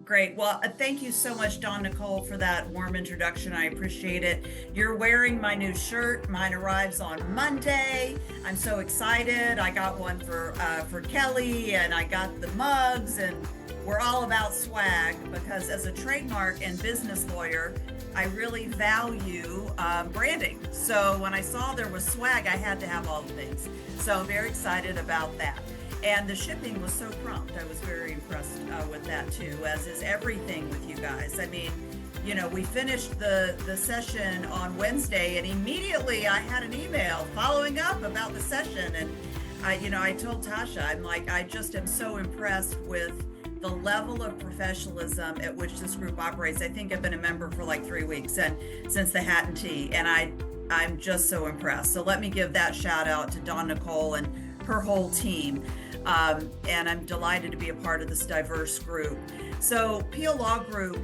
Great. Well, thank you so much, Dawn Nicole, for that warm introduction. I appreciate it. You're wearing my new shirt. Mine arrives on Monday. I'm so excited. I got one for Kelly, and I got the mugs, and we're all about swag because as a trademark and business lawyer, I really value branding. So when I saw there was swag, I had to have all the things. So I'm very excited about that. And the shipping was so prompt. I was very impressed with that too, as is everything with you guys. I mean, you know, we finished the session on Wednesday, and immediately I had an email following up about the session. And I told Tasha, I'm like, I just am so impressed with the level of professionalism at which this group operates. I think I've been a member for like 3 weeks and since the hat and tea, and I'm just so impressed. So let me give that shout out to Dawn Nicole and her whole team. And I'm delighted to be a part of this diverse group. So Peele Law Group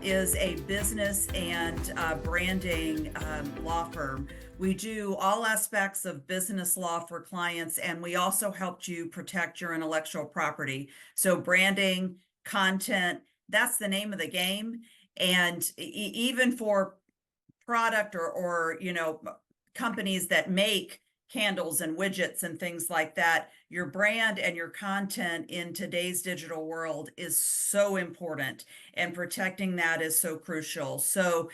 is a business and branding law firm. We do all aspects of business law for clients, and we also helped you protect your intellectual property. So branding, content, that's the name of the game. And even for product or companies that make candles and widgets and things like that, your brand and your content in today's digital world is so important, and protecting that is so crucial. So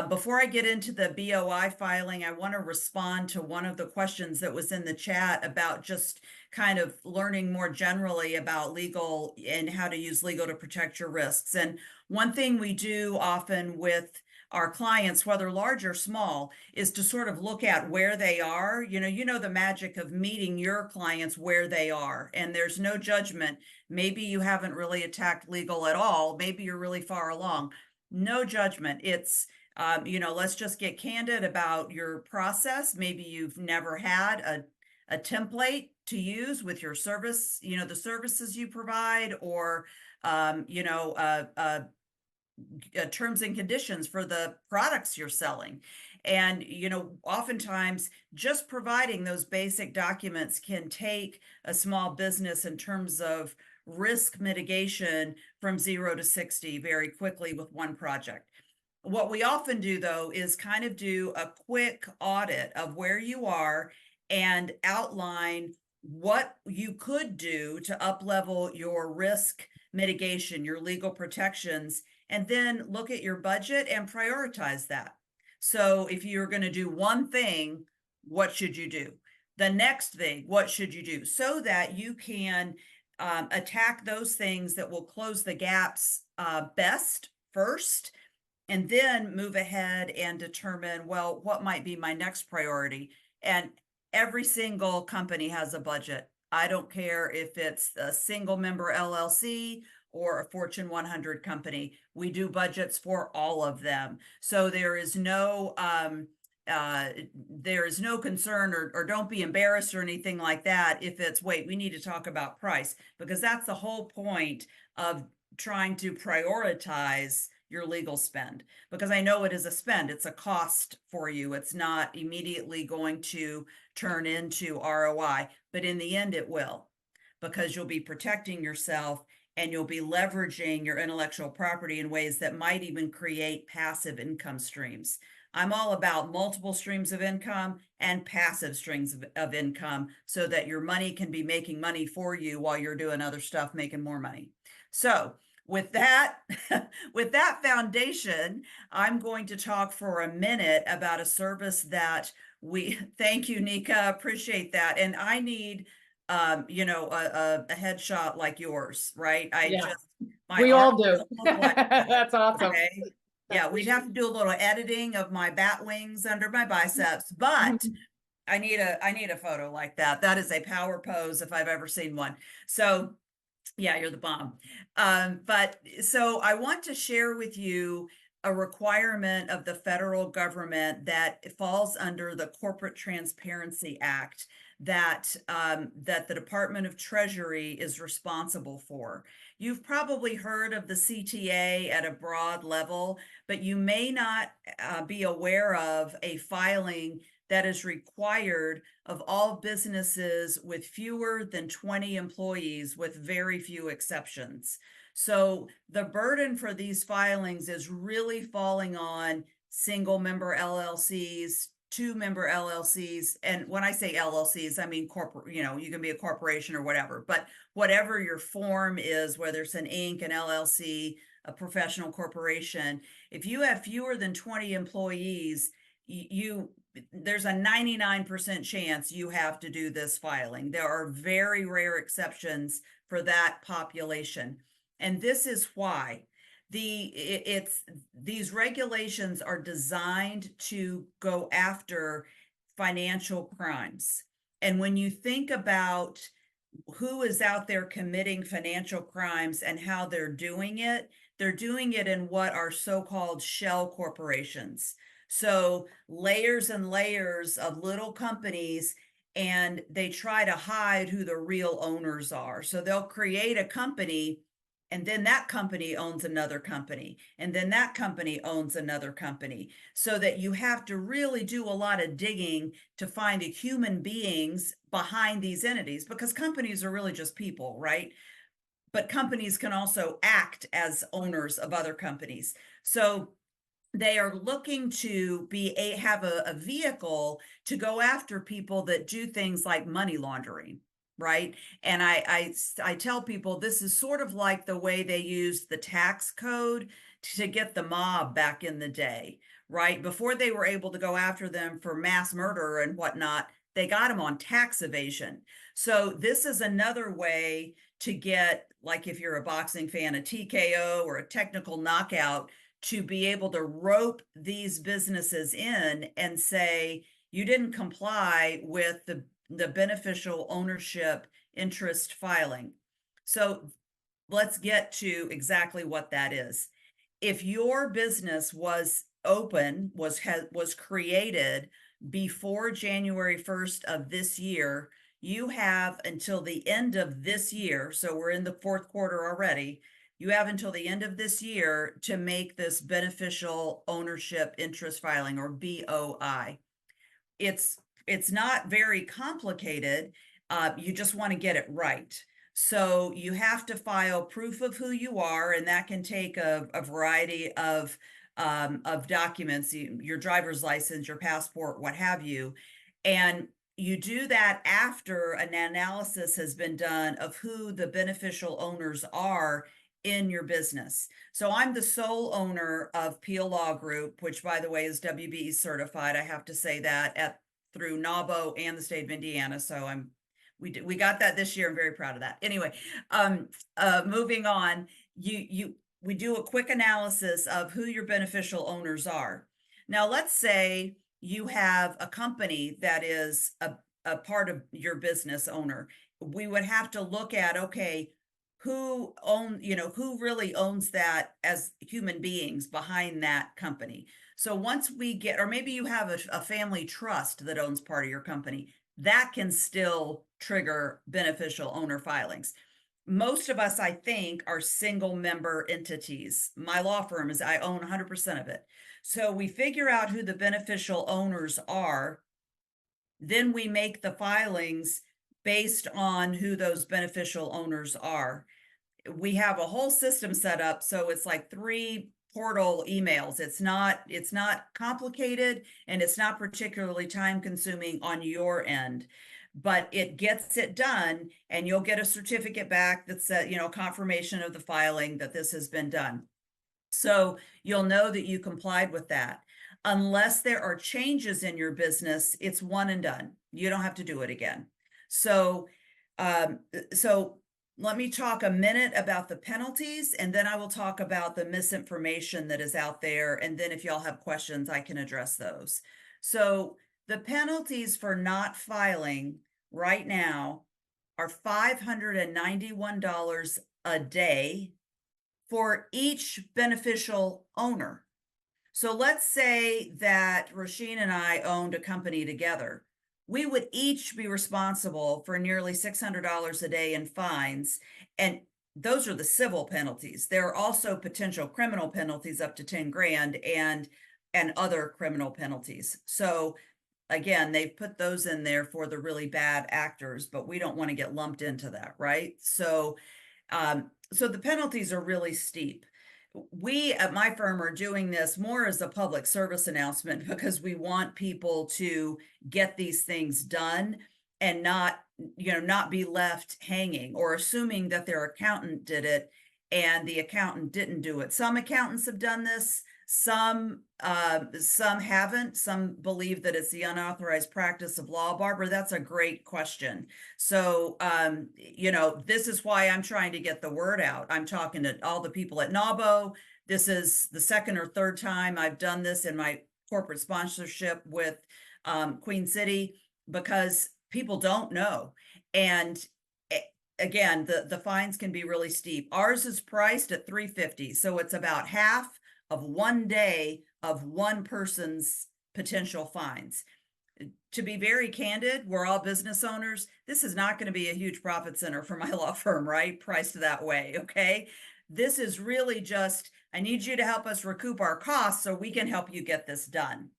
before I get into the BOI filing, I want to respond to one of the questions that was in the chat about just kind of learning more generally about legal and how to use legal to protect your risks. And one thing we do often with our clients, whether large or small, is to sort of look at where they are. You know the magic of meeting your clients where they are, and there's no judgment. Maybe you haven't really attacked legal at all. Maybe you're really far along. No judgment. It's let's just get candid about your process. Maybe you've never had a template to use with your service, the services you provide, or terms and conditions for the products you're selling. And, oftentimes just providing those basic documents can take a small business in terms of risk mitigation from 0 to 60 very quickly with one project. What we often do, though, is kind of do a quick audit of where you are and outline what you could do to up-level your risk mitigation, your legal protections, and then look at your budget and prioritize that. So if you're going to do one thing, what should you do? The next thing, what should you do? So that you can attack those things that will close the gaps best first, and then move ahead and determine, well, what might be my next priority? And every single company has a budget. I don't care if it's a single member LLC or a Fortune 100 company. We do budgets for all of them. So there is no concern, or don't be embarrassed or anything like that if it's, wait, we need to talk about price, because that's the whole point of trying to prioritize your legal spend, because I know it is a spend. It's a cost for you. It's not immediately going to turn into ROI, but in the end it will, because you'll be protecting yourself and you'll be leveraging your intellectual property in ways that might even create passive income streams. I'm all about multiple streams of income and passive streams of income, so that your money can be making money for you while you're doing other stuff, making more money. So with that, with that foundation, I'm going to talk for a minute about a service that thank you, Nika, appreciate that. And I need a headshot like yours, right? We all do. That's awesome. Okay. Yeah, we'd have to do a little editing of my bat wings under my biceps, but I need a photo like that. That is a power pose if I've ever seen one. So yeah, you're the bomb. But so I want to share with you a requirement of the federal government that falls under the Corporate Transparency Act that the Department of Treasury is responsible for. You've probably heard of the CTA at a broad level, but you may not be aware of a filing that is required of all businesses with fewer than 20 employees, with very few exceptions. So the burden for these filings is really falling on single member LLCs, two member LLCs. And when I say LLCs, I mean corporate, you can be a corporation or whatever, but whatever your form is, whether it's an Inc., an LLC, a professional corporation, if you have fewer than 20 employees, there's a 99% chance you have to do this filing. There are very rare exceptions for that population. And this is why these regulations are designed to go after financial crimes. And when you think about who is out there committing financial crimes and how they're doing it in what are so-called shell corporations. So layers and layers of little companies, and they try to hide who the real owners are. So they'll create a company, and then that company owns another company, and then that company owns another company, so that you have to really do a lot of digging to find the human beings behind these entities, because companies are really just people, right? But companies can also act as owners of other companies. So they are looking to have a vehicle to go after people that do things like money laundering, right? And I tell people this is sort of like the way they used the tax code to get the mob back in the day, right? Before they were able to go after them for mass murder and whatnot, they got them on tax evasion. So this is another way to get, like if you're a boxing fan, a TKO or a technical knockout, to be able to rope these businesses in and say, you didn't comply with the beneficial ownership interest filing. So let's get to exactly what that is. If your business was open, was created before January 1st of this year, you have until the end of this year, so we're in the fourth quarter already, you have until the end of this year to make this beneficial ownership interest filing, or BOI. It's not very complicated. You just want to get it right. So you have to file proof of who you are, and that can take a variety of documents, your driver's license, your passport, what have you. And you do that after an analysis has been done of who the beneficial owners are in your business. So I'm the sole owner of Peele Law Group, which, by the way, is WBE certified. I have to say that through NAWBO and the state of Indiana. So we got that this year. I'm very proud of that. Anyway, moving on, we do a quick analysis of who your beneficial owners are. Now, let's say you have a company that is a part of your business owner. We would have to look at, okay, who really owns that as human beings behind that company. So once we get, or maybe you have a family trust that owns part of your company, that can still trigger beneficial owner filings. Most of us, I think, are single member entities. My law firm I own 100% of it. So we figure out who the beneficial owners are. Then we make the filings based on who those beneficial owners are. We have a whole system set up, so it's like 3 portal emails. It's not complicated, and it's not particularly time consuming on your end, but it gets it done, and you'll get a certificate back that says, confirmation of the filing that this has been done. So you'll know that you complied with that. Unless there are changes in your business, it's one and done. You don't have to do it again. So let me talk a minute about the penalties, and then I will talk about the misinformation that is out there. And then if y'all have questions, I can address those. So the penalties for not filing right now are $591 a day for each beneficial owner. So let's say that Rasheen and I owned a company together. We would each be responsible for nearly $600 a day in fines. And those are the civil penalties. There are also potential criminal penalties up to 10 grand and other criminal penalties. So again, they've put those in there for the really bad actors, but we don't want to get lumped into that, right? So So the penalties are really steep. We at my firm are doing this more as a public service announcement because we want people to get these things done and not, not be left hanging or assuming that their accountant did it and the accountant didn't do it. Some accountants have done this. Some haven't. Some believe that it's the unauthorized practice of law. Barbara, that's a great question. So, this is why I'm trying to get the word out. I'm talking to all the people at NAWBO. This is the second or third time I've done this in my corporate sponsorship with Queen City because people don't know. And again, the fines can be really steep. Ours is priced at $350, so it's about half of 1 day of one person's potential fines. To be very candid, we're all business owners. This is not going to be a huge profit center for my law firm, right? Priced that way, okay? This is really just, I need you to help us recoup our costs so we can help you get this done.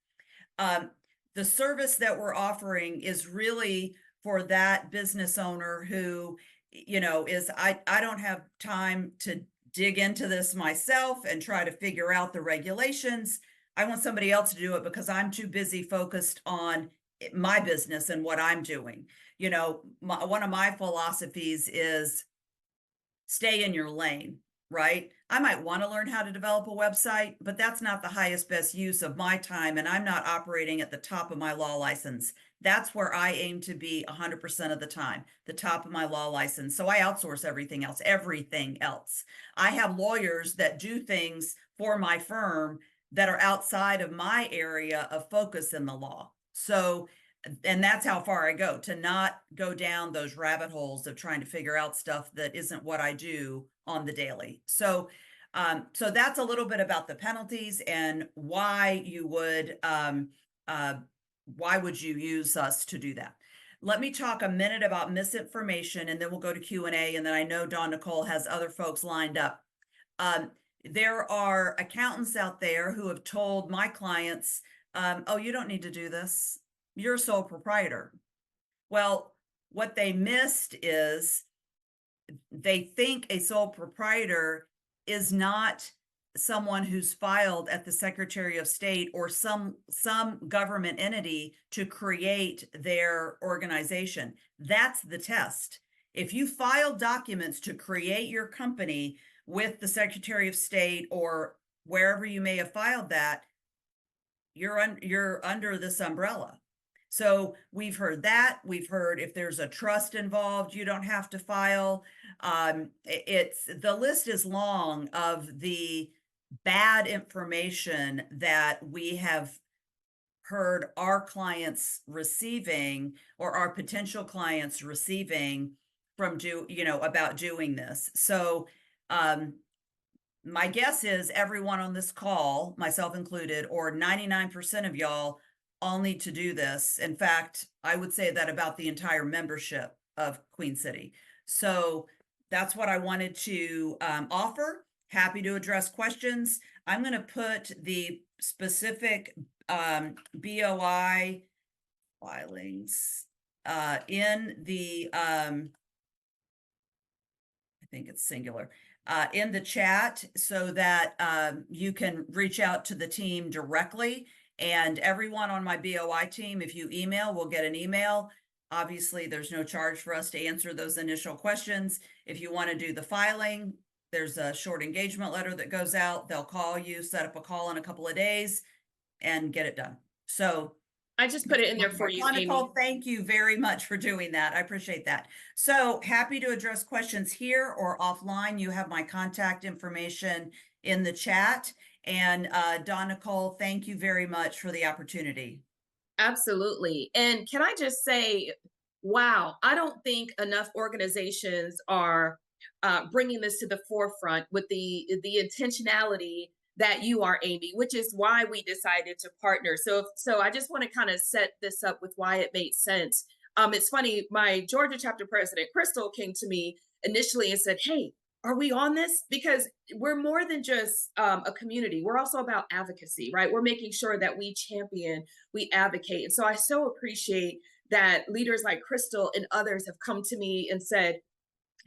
The service that we're offering is really for that business owner who, is, I don't have time to dig into this myself and try to figure out the regulations. I want somebody else to do it because I'm too busy focused on my business and what I'm doing. One of my philosophies is stay in your lane, right? I might want to learn how to develop a website, but that's not the highest best use of my time. And I'm not operating at the top of my law license. That's where I aim to be 100% of the time, the top of my law license. So I outsource everything else. I have lawyers that do things for my firm that are outside of my area of focus in the law. So, and that's how far I go, to not go down those rabbit holes of trying to figure out stuff that isn't what I do on the daily. So, so that's a little bit about the penalties and why you would, why would you use us to do that? Let me talk a minute about misinformation, and then we'll go to Q&A, and then I know Dawn Nicole has other folks lined up. There are accountants out there who have told my clients, oh, you don't need to do this. You're a sole proprietor. Well, what they missed is they think a sole proprietor is not someone who's filed at the Secretary of State or some government entity to create their organization. That's the test. If you file documents to create your company with the Secretary of State or wherever you may have filed that, you're under this umbrella. So we've heard that. We've heard if there's a trust involved, you don't have to file. The list is long of the bad information that we have heard our clients receiving or our potential clients receiving from about doing this. So my guess is everyone on this call, myself included, or 99% of y'all all need to do this. In fact, I would say that about the entire membership of Queen City. So that's what I wanted to offer. Happy to address questions. I'm going to put the specific BOI filings in the, I think it's singular, in the chat so that you can reach out to the team directly. And everyone on my BOI team, if you email, we'll get an email. Obviously, there's no charge for us to answer those initial questions. If you want to do the filing, there's a short engagement letter that goes out. They'll call you, set up a call in a couple of days, and get it done. So I just put it in there for you, Amy. Thank you very much for doing that. I appreciate that. So happy to address questions here or offline. You have my contact information in the chat. And Dawn Nicole, thank you very much for the opportunity. Absolutely. And can I just say, wow, I don't think enough organizations are bringing this to the forefront with the intentionality that you are, Amy, which is why we decided to partner. So I just want to kind of set this up with why it made sense. It's funny, my Georgia chapter president, Crystal, came to me initially and said, hey, are we on this? Because we're more than just a community. We're also about advocacy, right? We're making sure that we champion, we advocate. And so I so appreciate that leaders like Crystal and others have come to me and said,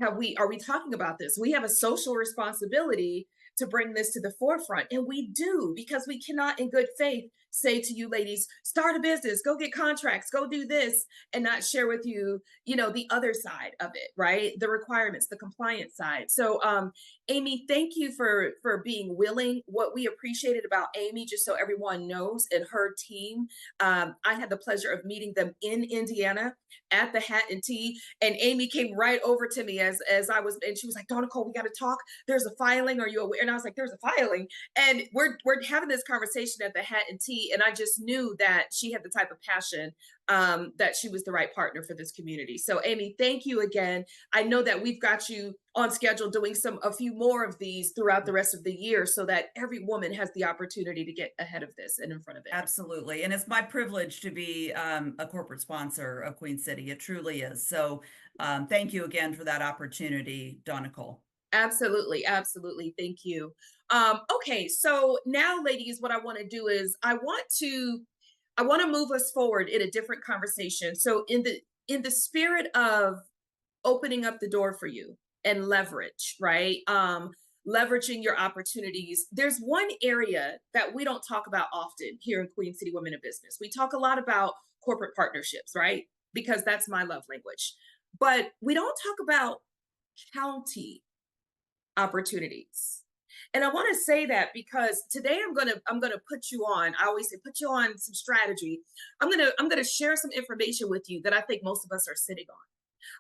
are we talking about this? We have a social responsibility to bring this to the forefront. And we do, because we cannot in good faith say to you ladies, start a business, go get contracts, go do this, and not share with you, the other side of it, right? The requirements, the compliance side. So Amy, thank you for being willing. What we appreciated about Amy, just so everyone knows, and her team, I had the pleasure of meeting them in Indiana at the Hat and Tea, and Amy came right over to me as I was, and she was like, Donna Cole, we got to talk. There's a filing. Are you aware? And I was like, there's a filing. And we're having this conversation at the Hat and Tea, and I just knew that she had the type of passion that she was the right partner for this community. So Amy, thank you again. I know that we've got you on schedule doing a few more of these throughout the rest of the year so that every woman has the opportunity to get ahead of this and in front of it. Absolutely. And it's my privilege to be a corporate sponsor of Queen City. It truly is. So thank you again for that opportunity, Donna Cole. Absolutely. Absolutely. Thank you. Okay. So now, ladies, what I want to do is I want to move us forward in a different conversation. So in the spirit of opening up the door for you and leverage, right? Leveraging your opportunities. There's one area that we don't talk about often here in Queen City Women in Business. We talk a lot about corporate partnerships, right? Because that's my love language. But we don't talk about county opportunities. And I want to say that because today I'm gonna put you on. I always say put you on some strategy. I'm gonna share some information with you that I think most of us are sitting on.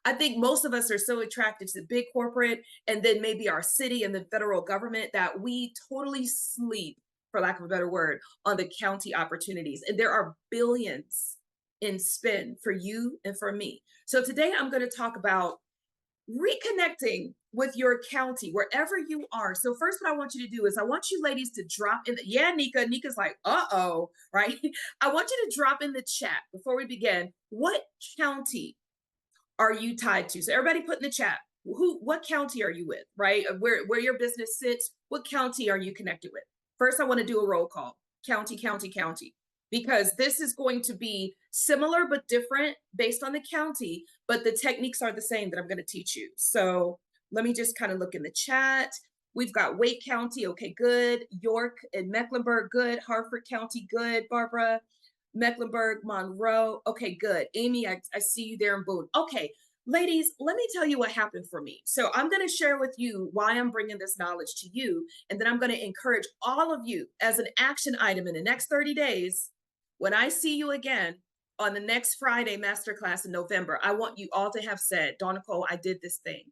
I think most of us are so attracted to big corporate and then maybe our city and the federal government that we totally sleep, for lack of a better word, on the county opportunities. And there are billions in spend for you and for me. So today I'm going to talk about reconnecting with your county, wherever you are. So first, what I want you to do is I want you ladies to drop in Nika's like, uh-oh, right? I want you to drop in the chat before we begin. What county are you tied to? So everybody put in the chat, what county are you with, right? Where your business sits, what county are you connected with? First, I want to do a roll call, county, because this is going to be similar but different based on the county, but the techniques are the same that I'm going to teach you. So let me just kind of look in the chat. We've got Wake County, okay, good. York and Mecklenburg, good. Harford County, good. Barbara, Mecklenburg, Monroe, okay, good. Amy, I see you there in Boone. Okay, ladies, let me tell you what happened for me. So I'm going to share with you why I'm bringing this knowledge to you, and then I'm going to encourage all of you as an action item in the next 30 days. When I see you again on the next Friday masterclass in November, I want you all to have said, Donna Cole, I did this thing.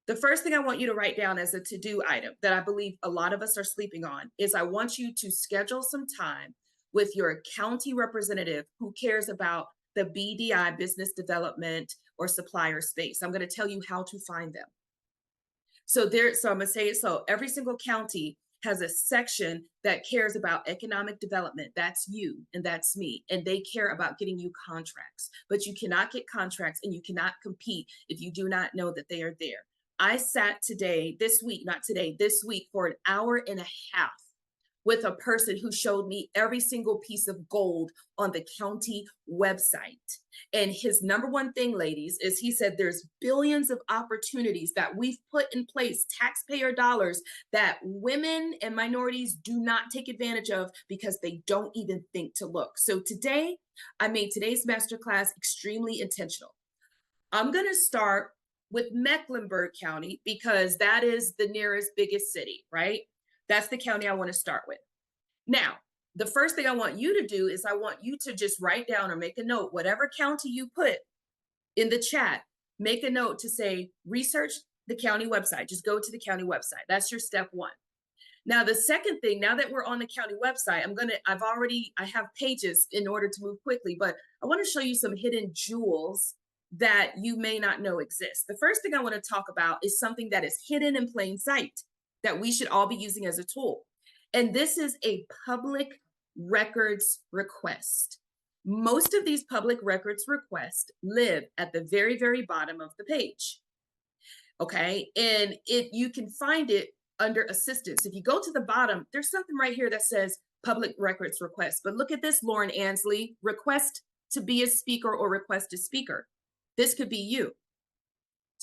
The first thing I want you to write down as a to-do item that I believe a lot of us are sleeping on is I want you to schedule some time with your county representative who cares about the BDI, business development or supplier space. I'm going to tell you how to find them. So I'm going to say it. So every single county has a section that cares about economic development. That's you and that's me. And they care about getting you contracts, but you cannot get contracts and you cannot compete if you do not know that they are there. I sat this week for an hour and a half with a person who showed me every single piece of gold on the county website. And his number one thing, ladies, is he said there's billions of opportunities that we've put in place, taxpayer dollars, that women and minorities do not take advantage of because they don't even think to look. So today, I made today's masterclass extremely intentional. I'm going to start with Mecklenburg County because that is the nearest biggest city, right? That's the county I want to start with. Now, the first thing I want you to do is I want you to just write down or make a note, whatever county you put in the chat, make a note to say, research the county website. Just go to the county website. That's your step one. Now, the second thing, now that we're on the county website, I have pages in order to move quickly, but I want to show you some hidden jewels that you may not know exist. The first thing I want to talk about is something that is hidden in plain sight that we should all be using as a tool. And this is a public records request. Most of these public records requests live at the very, very bottom of the page. Okay, and you can find it under assistance. If you go to the bottom, there's something right here that says public records request. But look at this, Lauren Ansley, request to be a speaker or request a speaker. This could be you.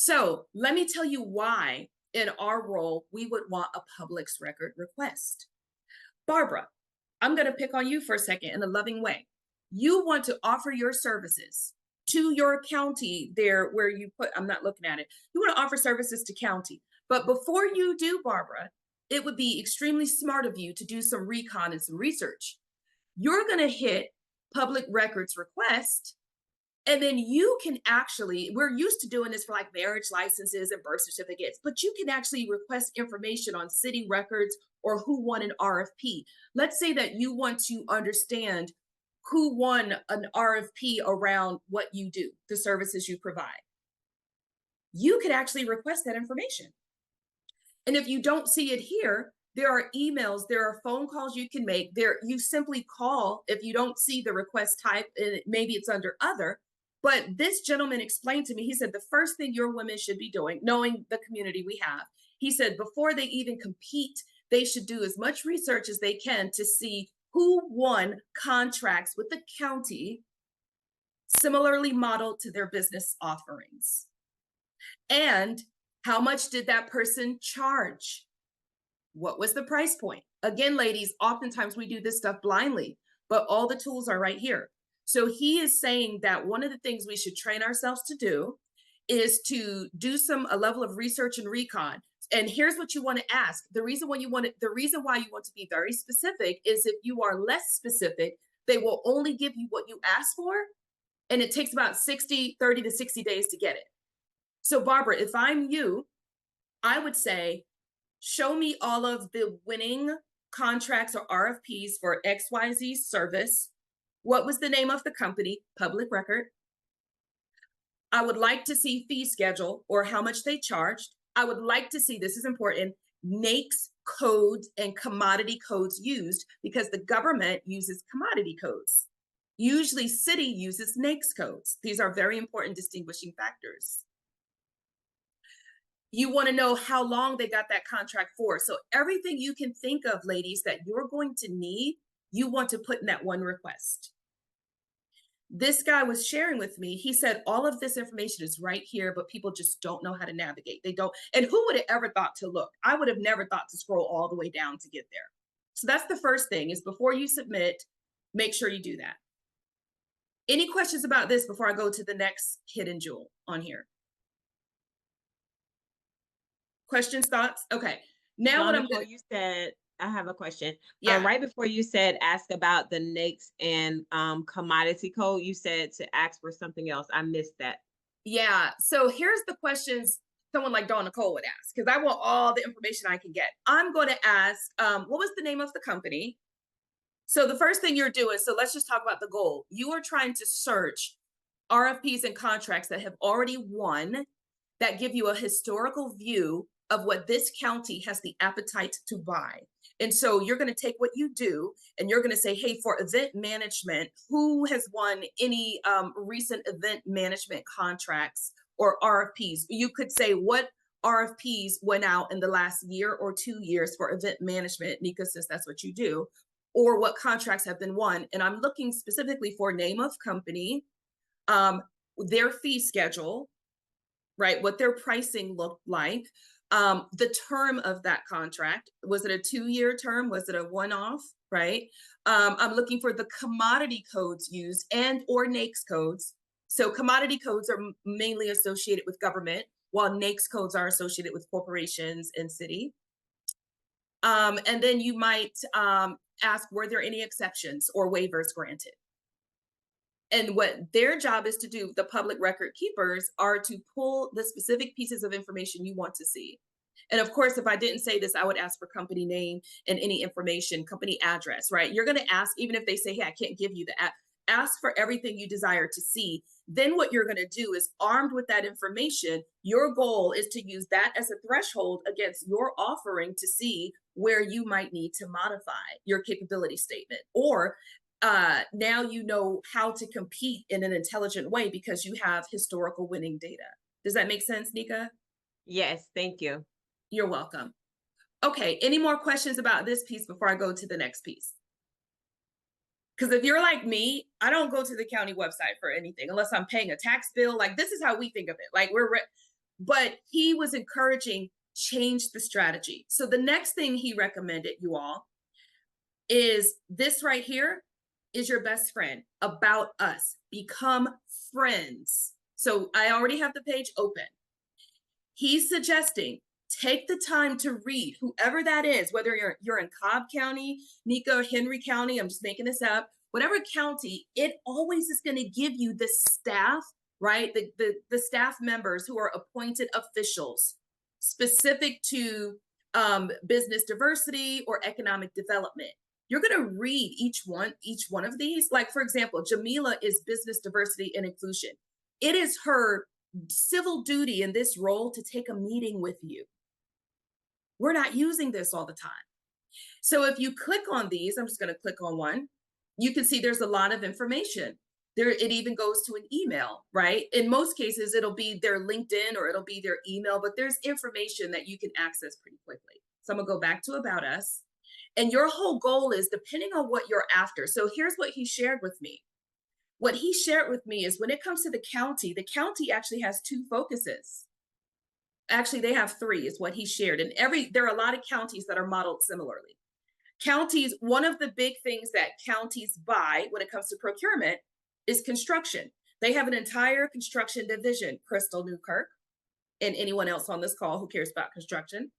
So let me tell you why in our role, we would want a public's record request. Barbara, I'm going to pick on you for a second in a loving way. You want to offer your services to your county there where you put, I'm not looking at it. You want to offer services to county. But before you do, Barbara, it would be extremely smart of you to do some recon and some research. You're going to hit public records request. And then you can actually, we're used to doing this for like marriage licenses and birth certificates, but you can actually request information on city records or who won an RFP. Let's say that you want to understand who won an RFP around what you do, the services you provide. You could actually request that information. And if you don't see it here, there are emails, there are phone calls you can make. There, you simply call if you don't see the request type, and maybe it's under other. But this gentleman explained to me, he said, the first thing your women should be doing, knowing the community we have, he said, before they even compete, they should do as much research as they can to see who won contracts with the county similarly modeled to their business offerings. And how much did that person charge? What was the price point? Again, ladies, oftentimes we do this stuff blindly, but all the tools are right here. So he is saying that one of the things we should train ourselves to do is to do a level of research and recon. And here's what you want to ask. The reason why you want to be very specific is if you are less specific, they will only give you what you ask for. And it takes about 30 to 60 days to get it. So Barbara, if I'm you, I would say, show me all of the winning contracts or RFPs for XYZ service. What was the name of the company? Public record. I would like to see fee schedule or how much they charged. I would like to see, this is important, NAICS codes and commodity codes used, because the government uses commodity codes. Usually city uses NAICS codes. These are very important distinguishing factors. You want to know how long they got that contract for. So everything you can think of, ladies, that you're going to need, you want to put in that one request. This guy was sharing with me, he said, all of this information is right here, but people just don't know how to navigate. They don't. And who would have ever thought to look? I would have never thought to scroll all the way down to get there. So that's the first thing, is before you submit, make sure you do that. Any questions about this before I go to the next hidden jewel on here? Questions, thoughts? Okay. Now what I'm going to, you said, I have a question. yeah. Right before you said ask about the NAICS and commodity code, you said to ask for something else. I missed that. Yeah. So here's the questions someone like Dawn Nicole would ask, because I want all the information I can get. I'm going to ask, what was the name of the company? So the first thing you're doing, so let's just talk about the goal. You are trying to search RFPs and contracts that have already won, that give you a historical view of what this county has the appetite to buy. And so you're going to take what you do and you're going to say, hey, for event management, who has won any recent event management contracts or RFPs? You could say, what RFPs went out in the last year or 2 years for event management, Nika, since that's what you do, or what contracts have been won. And I'm looking specifically for name of company, their fee schedule, right? What their pricing looked like, the term of that contract. Was it a 2-year term? Was it a one-off, right? I'm looking for the commodity codes used and or NAICS codes. So commodity codes are mainly associated with government, while NAICS codes are associated with corporations and city. And then you might ask, were there any exceptions or waivers granted? And what their job is to do, the public record keepers, are to pull the specific pieces of information you want to see. And of course, if I didn't say this, I would ask for company name and any information, company address, right? You're going to ask, even if they say, hey, I can't give you that, ask for everything you desire to see. Then what you're going to do is, armed with that information, your goal is to use that as a threshold against your offering to see where you might need to modify your capability statement, or now you know how to compete in an intelligent way because you have historical winning data. Does that make sense, Nika? Yes, thank you. You're welcome. Okay, any more questions about this piece before I go to the next piece? Because if you're like me, I don't go to the county website for anything unless I'm paying a tax bill. Like, this is how we think of it. Like, but he was encouraging change the strategy. So the next thing he recommended, you all, is this right here is your best friend, about us, become friends. So I already have the page open. He's suggesting take the time to read, whoever that is, whether you're in Cobb County, Nico, Henry County, I'm just making this up, whatever county, it always is going to give you the staff, right? The staff members who are appointed officials specific to business diversity or economic development. You're going to read each one of these. Like, for example, Jamila is business diversity and inclusion. It is her civil duty in this role to take a meeting with you. We're not using this all the time. So if you click on these, I'm just going to click on one, you can see there's a lot of information. There, it even goes to an email, right? In most cases, it'll be their LinkedIn or it'll be their email, but there's information that you can access pretty quickly. So I'm going to go back to About Us. And your whole goal is depending on what you're after. So here's what he shared with me. What he shared with me is when it comes to the county actually has two focuses. Actually, they have three is what he shared. And there are a lot of counties that are modeled similarly. Counties, one of the big things that counties buy when it comes to procurement is construction. They have an entire construction division, Crystal Newkirk, and anyone else on this call who cares about construction.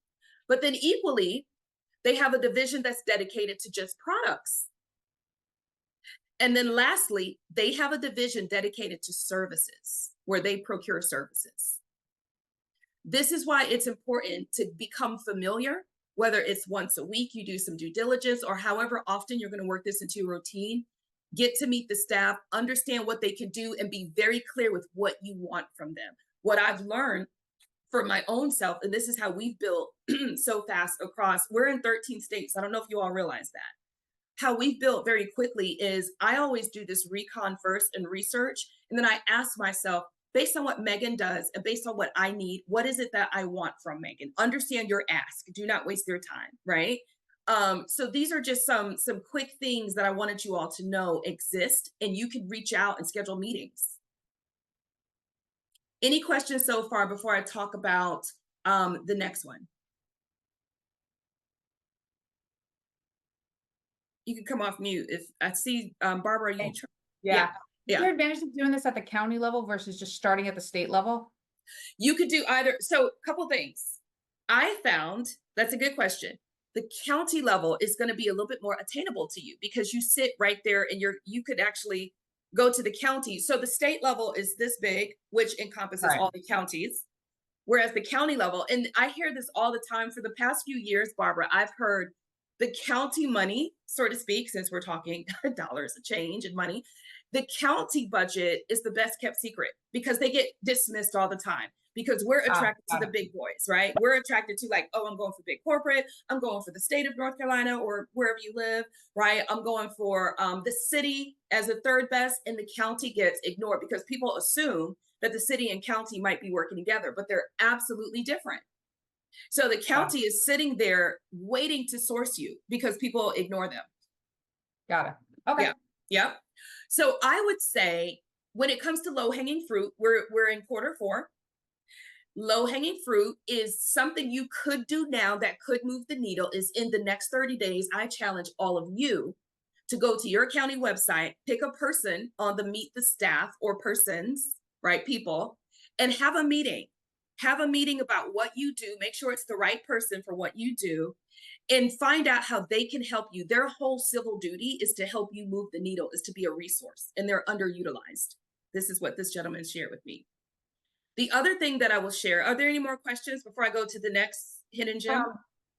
But then equally, they have a division that's dedicated to just products. And then lastly, they have a division dedicated to services where they procure services. This is why it's important to become familiar, whether it's once a week, you do some due diligence, or however often you're going to work this into your routine, get to meet the staff, understand what they can do, and be very clear with what you want from them. What I've learned for my own self, and this is how we've built so fast across, we're in 13 states. I don't know if you all realize that. How we've built very quickly is I always do this recon first and research. And then I ask myself, based on what Megan does and based on what I need, what is it that I want from Megan? Understand your ask. Do not waste your time, right? So these are just some quick things that I wanted you all to know exist, and you can reach out and schedule meetings. Any questions so far before I talk about the next one? You can come off mute. If I see Barbara, you yeah. Yeah. Is there advantage of doing this at the county level versus just starting at the state level? You could do either. So a couple things. I found, that's a good question. The county level is going to be a little bit more attainable to you because you sit right there and you could actually go to the county. So the state level is this big, which encompasses all the counties. Whereas the county level, and I hear this all the time for the past few years, Barbara, I've heard the county money, so to speak, since we're talking dollars of change and money, the county budget is the best kept secret because they get dismissed all the time because we're attracted to the big boys, right? We're attracted to like, oh, I'm going for big corporate. I'm going for the state of North Carolina or wherever you live, right? I'm going for the city as the third best, and the county gets ignored because people assume that the city and county might be working together, but they're absolutely different. So the county is sitting there waiting to source you because people ignore them. Got it. Okay. Yeah. So I would say when it comes to low-hanging fruit, we're in Q4. Low-hanging fruit is something you could do now that could move the needle is in the next 30 days, I challenge all of you to go to your county website, pick a person on the meet the staff or persons, right, people, and have a meeting. Have a meeting about what you do. Make sure it's the right person for what you do and find out how they can help you. Their whole civil duty is to help you move the needle, is to be a resource, and they're underutilized. This is what this gentleman shared with me. The other thing that I will share, are there any more questions before I go to the next hidden gem?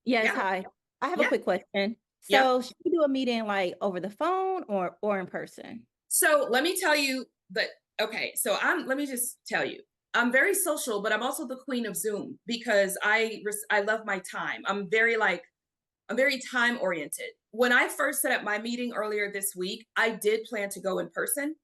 Yes, Yeah. hi. I have a quick question. So should we do a meeting like over the phone or in person? So let me tell you that, okay, so let me just tell you, I'm very social, but I'm also the queen of Zoom because I love my time. I'm very time oriented. When I first set up my meeting earlier this week, I did plan to go in person.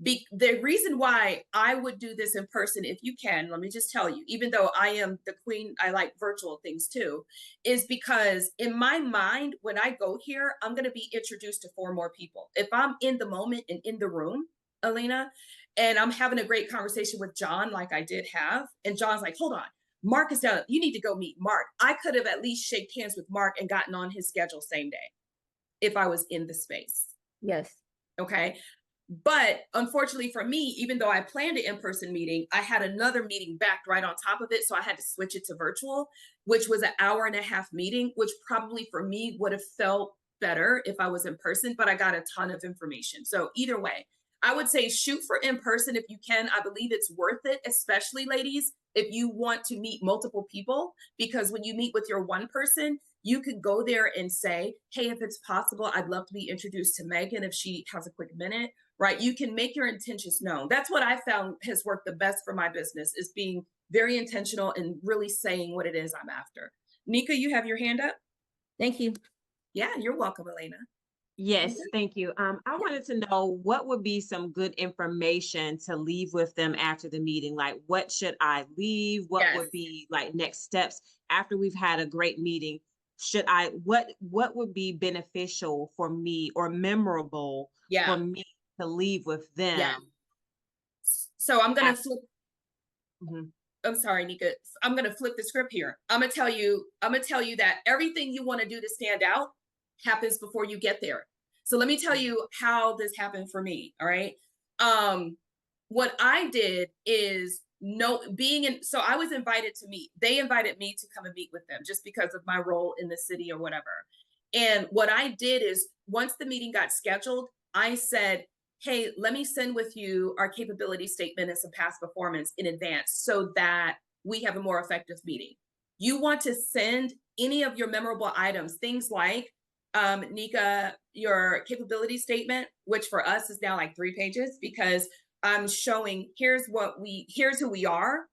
The reason why I would do this in person, if you can, let me just tell you, even though I am the queen, I like virtual things too, is because in my mind, when I go here, I'm going to be introduced to 4 more people. If I'm in the moment and in the room, Alina, and I'm having a great conversation with John, like I did have. And John's like, hold on, Mark is down. You need to go meet Mark. I could have at least shake hands with Mark and gotten on his schedule same day if I was in the space. Yes. Okay. But unfortunately for me, even though I planned an in-person meeting, I had another meeting backed right on top of it. So I had to switch it to virtual, which was an 1.5-hour meeting, which probably for me would have felt better if I was in person, but I got a ton of information. So either way, I would say shoot for in person if you can. I believe it's worth it, especially ladies, if you want to meet multiple people, because when you meet with your one person, you could go there and say, hey, if it's possible, I'd love to be introduced to Megan if she has a quick minute, right? You can make your intentions known. That's what I found has worked the best for my business, is being very intentional and really saying what it is I'm after. Nika, you have your hand up? Thank you. Yeah, you're welcome, Elena. Yes, thank you. I wanted to know what would be some good information to leave with them after the meeting. Like, what should I leave? What Yes. would be like next steps after we've had a great meeting? What would be beneficial for me or memorable Yeah. for me to leave with them? Yeah. So I'm gonna flip. Mhm. I'm sorry, Nika. I'm gonna flip the script here. I'm gonna tell you that everything you want to do to stand out happens before you get there. So let me tell you how this happened for me. All right. What I did is so I was invited to meet. They invited me to come and meet with them just because of my role in the city or whatever. And what I did is, once the meeting got scheduled, I said, hey, let me send with you our capability statement and some past performance in advance so that we have a more effective meeting. You want to send any of your memorable items, things like, Nika, your capability statement, which for us is now like 3 pages, because I'm showing here's who we are,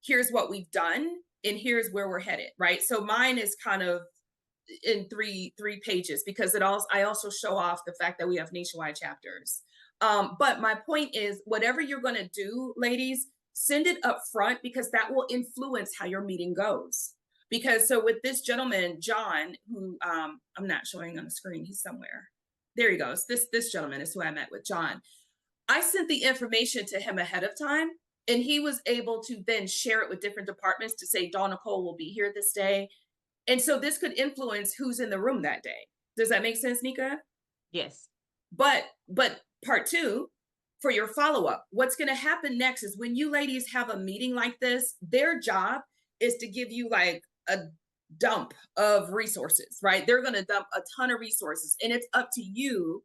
here's what we've done, and here's where we're headed, right? So mine is kind of in three pages, because I also show off the fact that we have nationwide chapters. But my point is, whatever you're going to do, ladies, send it up front, because that will influence how your meeting goes. Because so with this gentleman, John, who I'm not showing on the screen, he's somewhere. There he goes. This gentleman is who I met with, John. I sent the information to him ahead of time, and he was able to then share it with different departments to say, Dawn Nicole will be here this day. And so this could influence who's in the room that day. Does that make sense, Nika? Yes. But part 2, for your follow-up, what's going to happen next is, when you ladies have a meeting like this, their job is to give you like a dump of resources, right? They're going to dump a ton of resources, and it's up to you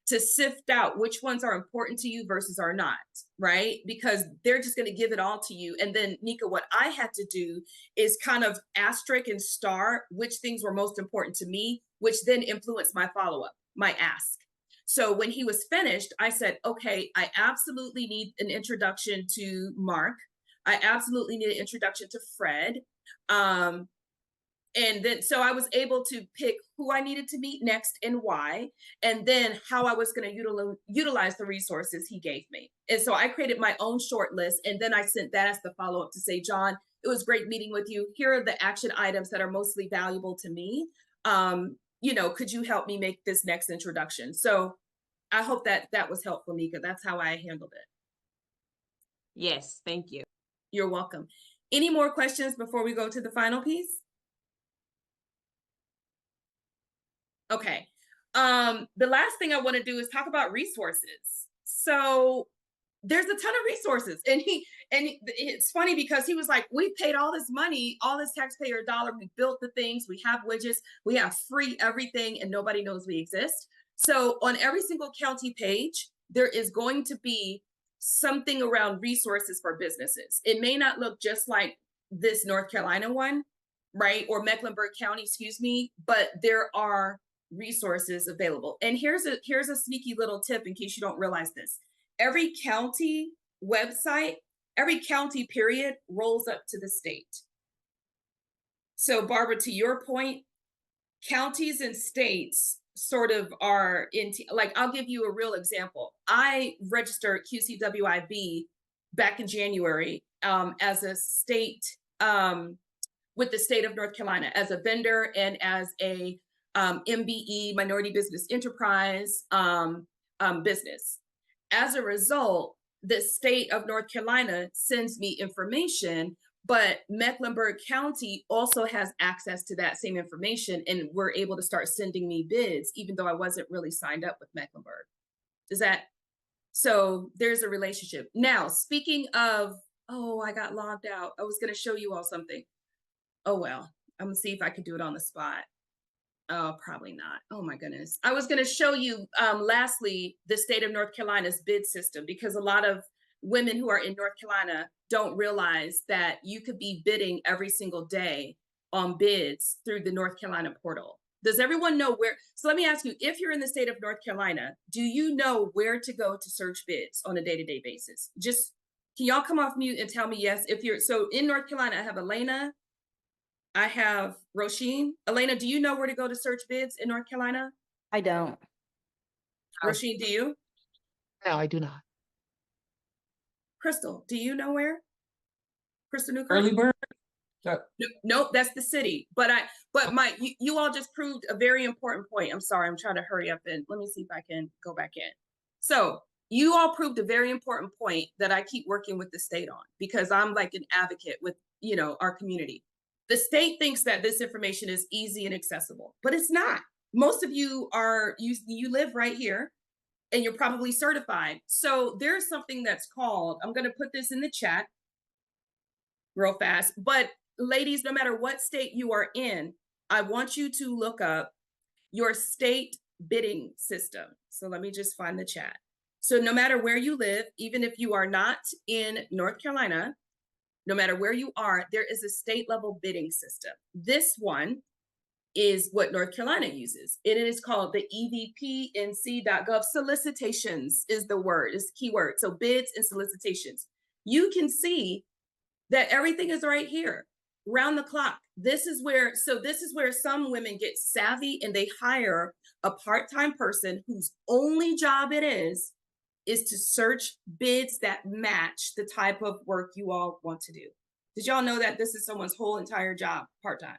to sift out which ones are important to you versus are not, right? Because they're just going to give it all to you. And then, Nika, what I had to do is kind of asterisk and star which things were most important to me, which then influenced my follow-up, my ask. So when he was finished, I said, okay, I absolutely need an introduction to Mark. I absolutely need an introduction to Fred. And then, so I was able to pick who I needed to meet next and why, and then how I was going to utilize the resources he gave me. And so I created my own short list, and then I sent that as the follow-up to say, John, it was great meeting with you. Here are the action items that are mostly valuable to me. Could you help me make this next introduction? So I hope that was helpful, Nika. That's how I handled it. Yes, thank you. You're welcome. Any more questions before we go to the final piece? Okay. The last thing I want to do is talk about resources. So there's a ton of resources, and it's funny because he was like, we paid all this money, all this taxpayer dollar, we built the things, we have widgets, we have free everything, and nobody knows we exist. So on every single county page, there is going to be something around resources for businesses. It may not look just like this North Carolina one, right? Or Mecklenburg County, excuse me, but there are resources available. And here's a sneaky little tip in case you don't realize this. Every county website, every county period rolls up to the state. So Barbara, to your point, counties and states sort of are like, I'll give you a real example. I registered QCWIB back in January as a state, with the state of North Carolina, as a vendor and as a MBE, Minority Business Enterprise business. As a result, the state of North Carolina sends me information, but Mecklenburg County also has access to that same information, and we're able to start sending me bids, even though I wasn't really signed up with Mecklenburg. So there's a relationship. Now, speaking of, oh, I got logged out. I was going to show you all something. Oh, well, I'm going to see if I could do it on the spot. Oh, probably not. Oh my goodness. I was going to show you, lastly, the state of North Carolina's bid system, because a lot of women who are in North Carolina don't realize that you could be bidding every single day on bids through the North Carolina portal. Does everyone know where? So let me ask you, if you're in the state of North Carolina, do you know where to go to search bids on a day-to-day basis? Just, can y'all come off mute and tell me yes? If you're, so in North Carolina, I have Elena, I have Roisin. Elena, do you know where to go to search bids in North Carolina? I don't. Roisin, do you? No, I do not. Crystal, do you know where? Crystal Newkirk? Early bird. Nope, that's the city. But you all just proved a very important point. I'm sorry, I'm trying to hurry up and let me see if I can go back in. So you all proved a very important point that I keep working with the state on, because I'm like an advocate with, you know, our community. The state thinks that this information is easy and accessible, but it's not. Most of you are, you live right here and you're probably certified. So there's something that's called, I'm going to put this in the chat real fast, but ladies, no matter what state you are in, I want you to look up your state bidding system. So let me just find the chat. So no matter where you live, even if you are not in North Carolina, no matter where you are, there is a state level bidding system. This one is what North Carolina uses. It is called the evpnc.gov. Solicitations is the word, is the key word. So bids and solicitations. You can see that everything is right here, round the clock. This is where some women get savvy and they hire a part-time person whose only job it is to search bids that match the type of work you all want to do. Did y'all know that this is someone's whole entire job, part-time?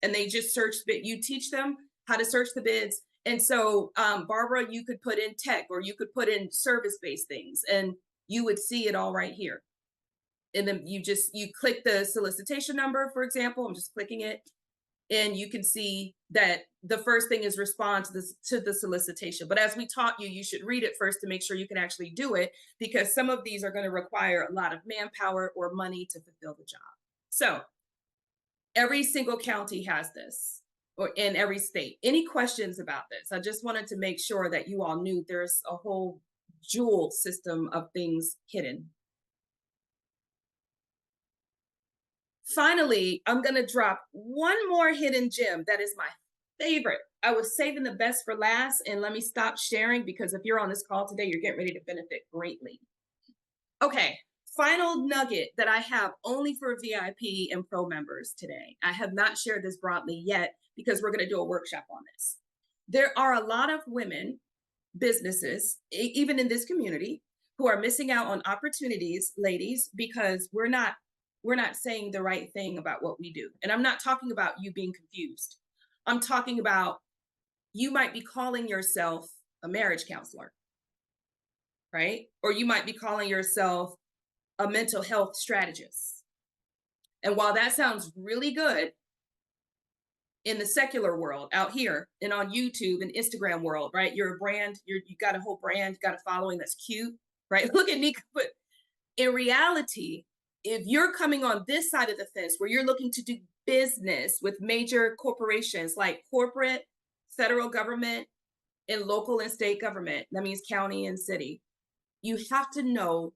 And they just search bid. You teach them how to search the bids. And so, Barbara, you could put in tech, or you could put in service-based things, and you would see it all right here. And then you click the solicitation number, for example. I'm just clicking it, and you can see that the first thing is respond to the solicitation. But as we taught you, you should read it first to make sure you can actually do it, because some of these are going to require a lot of manpower or money to fulfill the job. So every single county has this, or in every state. Any questions about this? I just wanted to make sure that you all knew there's a whole jewel system of things hidden. Finally, I'm going to drop one more hidden gem that is my favorite. I was saving the best for last, and let me stop sharing, because if you're on this call today, you're getting ready to benefit greatly. Okay, final nugget that I have only for VIP and pro members today. I have not shared this broadly yet, because we're going to do a workshop on this. There are a lot of women, businesses, even in this community, who are missing out on opportunities, ladies, because we're not saying the right thing about what we do. And I'm not talking about you being confused. I'm talking about, you might be calling yourself a marriage counselor, right? Or you might be calling yourself a mental health strategist. And while that sounds really good in the secular world out here and on YouTube and Instagram world, right? You're a brand, you got a whole brand, you got a following that's cute, right? Look at Nika, but in reality, if you're coming on this side of the fence where you're looking to do business with major corporations like corporate, federal government, and local and state government, that means county and city, you have to know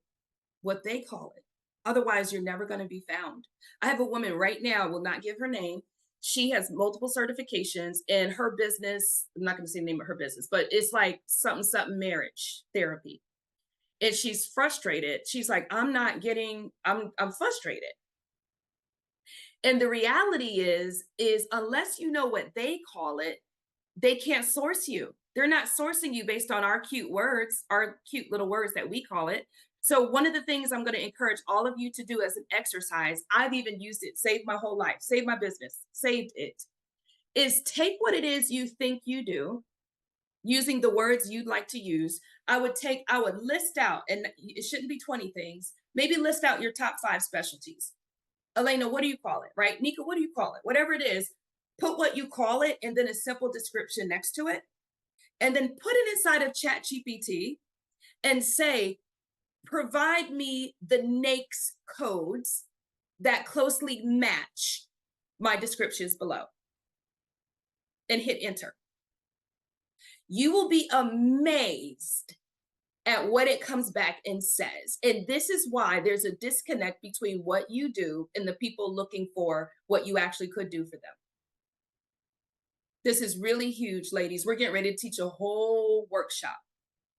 what they call it. Otherwise, you're never going to be found. I have a woman right now, I will not give her name. She has multiple certifications, and her business, I'm not going to say the name of her business, but it's like something marriage therapy. And she's frustrated. She's like, I'm frustrated. And the reality is unless you know what they call it, they can't source you. They're not sourcing you based on our cute words, our cute little words that we call it. So one of the things I'm going to encourage all of you to do as an exercise, I've even used it, saved my whole life, saved my business, saved it, is take what it is you think you do using the words you'd like to use. I would list out, and it shouldn't be 20 things, maybe list out your top 5 specialties. Elena, what do you call it, right? Nika, what do you call it? Whatever it is, put what you call it and then a simple description next to it. And then put it inside of ChatGPT and say, provide me the NAICS codes that closely match my descriptions below. And hit enter. You will be amazed at what it comes back and says. And this is why there's a disconnect between what you do and the people looking for what you actually could do for them. This is really huge, ladies. We're getting ready to teach a whole workshop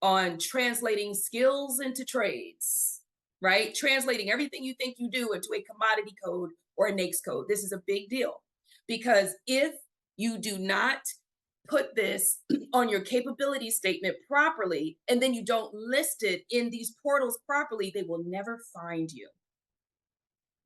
on translating skills into trades, right? Translating everything you think you do into a commodity code or a NAICS code. This is a big deal because if you do not put this on your capability statement properly, and then you don't list it in these portals properly, they will never find you.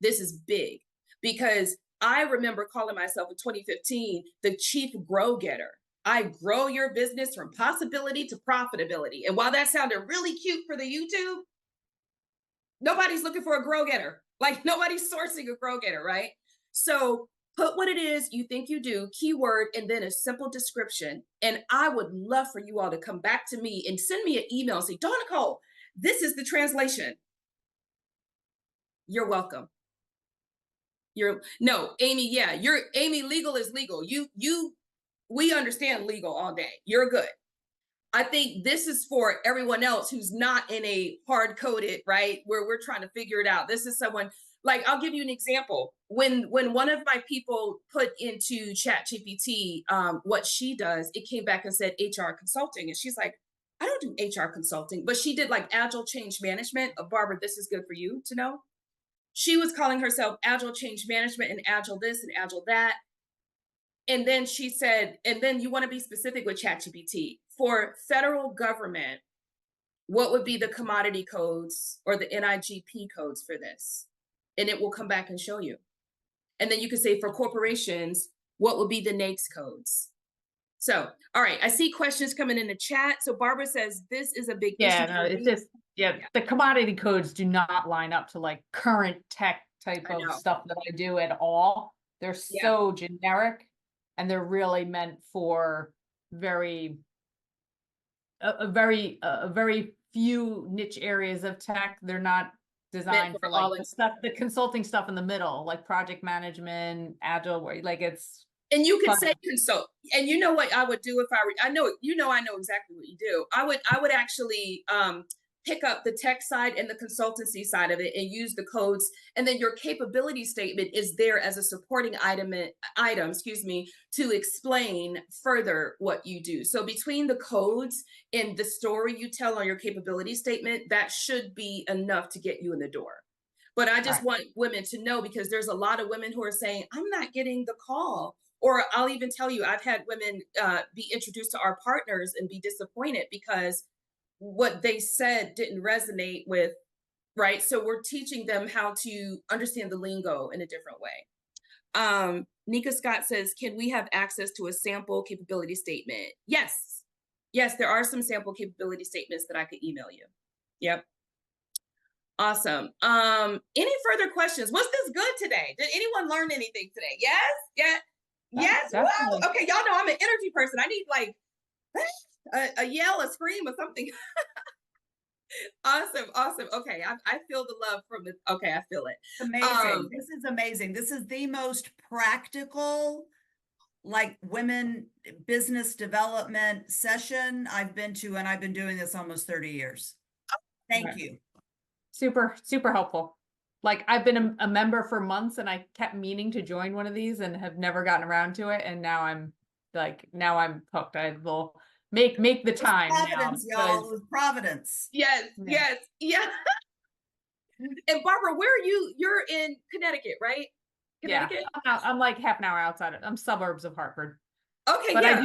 This is big because I remember calling myself in 2015, the chief grow getter. I grow your business from possibility to profitability. And while that sounded really cute for the YouTube, nobody's looking for a grow getter. Like nobody's sourcing a grow getter, right? So put what it is you think you do, keyword, and then a simple description. And I would love for you all to come back to me and send me an email and say, Dawn Nicole, this is the translation. You're welcome. No, Amy, yeah, Amy, legal is legal. We understand legal all day. You're good. I think this is for everyone else who's not in a hard-coded, right, where we're trying to figure it out. This is someone, like, I'll give you an example. When one of my people put into ChatGPT what she does, it came back and said HR consulting. And she's like, I don't do HR consulting, but she did like agile change management. Barbara, this is good for you to know. She was calling herself agile change management and agile this and agile that. And then she said, and then you want to be specific with ChatGPT. For federal government, what would be the commodity codes or the NIGP codes for this? And it will come back and show you. And then you can say for corporations, what would be the NAICS codes? So, all right, I see questions coming in the chat. So Barbara says, this is a big issue. No, it's just, the commodity codes do not line up to like current tech type of stuff that I do at all. They're so generic and they're really meant for very few niche areas of tech. They're not designed for like the consulting stuff in the middle, like project management, agile, where like it's. And you could say consult. And you know what I would do if I know exactly what you do. I would actually pick up the tech side and the consultancy side of it and use the codes. And then your capability statement is there as a supporting item, to explain further what you do. So between the codes and the story you tell on your capability statement, that should be enough to get you in the door. But I just want women to know, because there's a lot of women who are saying, I'm not getting the call. Or I'll even tell you, I've had women be introduced to our partners and be disappointed because what they said didn't resonate with, right? So we're teaching them how to understand the lingo in a different way. Nika Scott says, can we have access to a sample capability statement? Yes. Yes, there are some sample capability statements that I could email you. Yep. Awesome. Any further questions? Was this good today? Did anyone learn anything today? Yes? Yeah. Yes. Wow. Okay, y'all know I'm an energy person. I need like a yell, a scream, or something. Awesome. Okay, I feel the love from the. Okay, I feel it. Amazing. This is amazing. This is the most practical, like, women business development session I've been to, and I've been doing this almost 30 years. Thank you. Super, super helpful. Like, I've been a member for months and I kept meaning to join one of these and have never gotten around to it. And now I'm hooked. I will make the time. Providence, y'all. It was Providence. Yes. Yeah. And Barbara, where are you? You're in Connecticut, right? Connecticut? Yeah. I'm like half an hour outside I'm suburbs of Hartford. Okay. But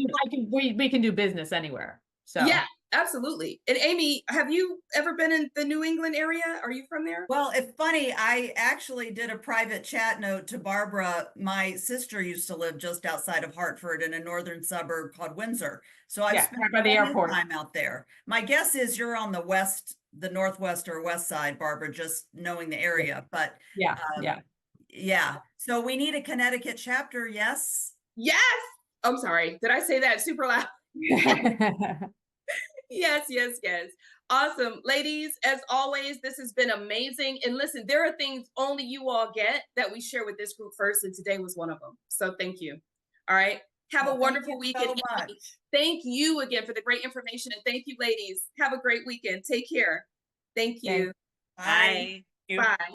we can do business anywhere. So yeah. absolutely. And Amy, have you ever been in the New England area? Are you from there? Well, it's funny, I actually did a private chat note to Barbara. My sister used to live just outside of Hartford in a northern suburb called Windsor. So I've Yeah, spent right by the plenty of airport. time out there. My guess is you're on the west, the northwest or west side, Barbara, just knowing the area. But Yeah, um, yeah. So we need a Connecticut chapter, yes? Yes. I'm sorry. Did I say that super loud? yeah. Yes, yes, yes. Awesome. Ladies, as always, this has been amazing. And listen, there are things only you all get that we share with this group first, and today was one of them. So thank you. All right. Have Well, a wonderful thank you weekend. so Amy, much. thank you again for the great information. And thank you, ladies. Have a great weekend. Take care. Thank you. Bye. Bye.